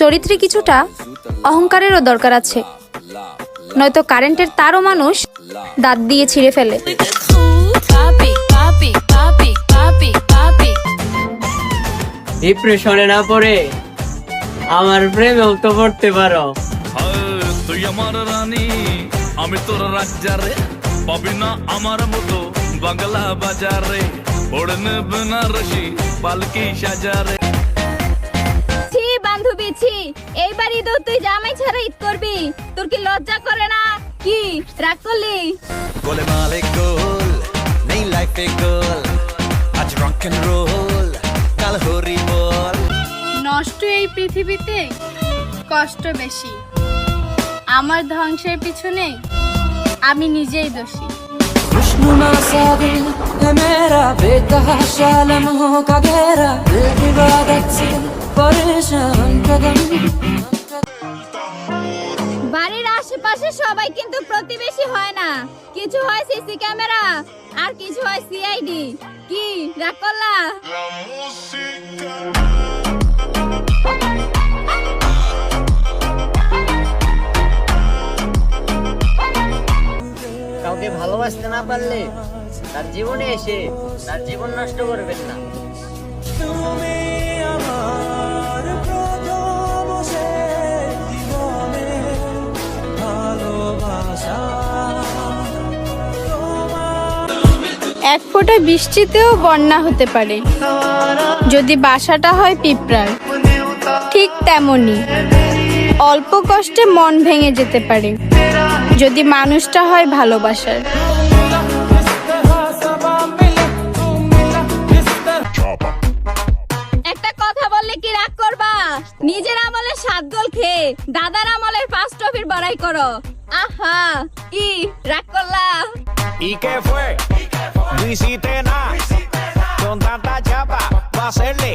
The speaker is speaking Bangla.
চরিত্রে কিছুটা অহংকারেরও দরকার আছে, নয়তো কারেন্টের তারও মানুষ দাঁত দিয়ে ছিঁড়ে ফেলে। ডিপ্রেশনে না পড়ে আমার প্রেমেও তো পড়তে পারো। তুই আমার রানী, আমি তোর রাজ্জারে, পাবি না আমার মতো বাংলা বাজারে, ওড়নে বেনারসি পালকি সাজারে। ছি বান্ধবী ছি, এইবার ঈদ তুই জামাই ছাড়া ঈদ করবি, তোর কি লজ্জা করে না? কি রাগ করলি? গোলে মালে গোল নেই লাইফে গোল, আজ রক এন্ড রোল কাল হরি বল। নষ্ট এই পৃথিবীতে কষ্ট বেশি, আমার ধ্বংসের পিছনে আমি নিজেই দোষী। खुशनुमा सा दिल है मेरा, बेतहाशा लम्हों का घेरा, दिल की इबादत से परेशान कदम। বাড়ির আশেপাশে সবাই কিন্তু প্রতিবেশী হয় না, কিছু হয় সিসি ক্যামেরা আর কিছু হয় সিআইডি। কি রাগ করলা? কাউকে ভালোবাসতে না পারলে তার জীবনে এসে তার জীবন নষ্ট করবেন না। তুমি আমার প্রথম সে জীবনে ভালোবাসা। এক ফোঁটা বৃষ্টিতেও বন্যা হতে পারে যদি বাসাটা হয় পিঁপড়ার, ঠিক তেমনি অল্প কষ্টে মন ভেঙে যেতে পারে যদি মানুষটা হয় ভালোবাসার। একটা কথা বললে কি রাগ করবা? নিজের আমলে 7 গোল খেয়ে দাদার আমলের 5 ট্রফির বড়াই করো। আহা কি রাগ করলা? ¿Y qué fue? No hiciste nada con tanta chapa, va a hacerle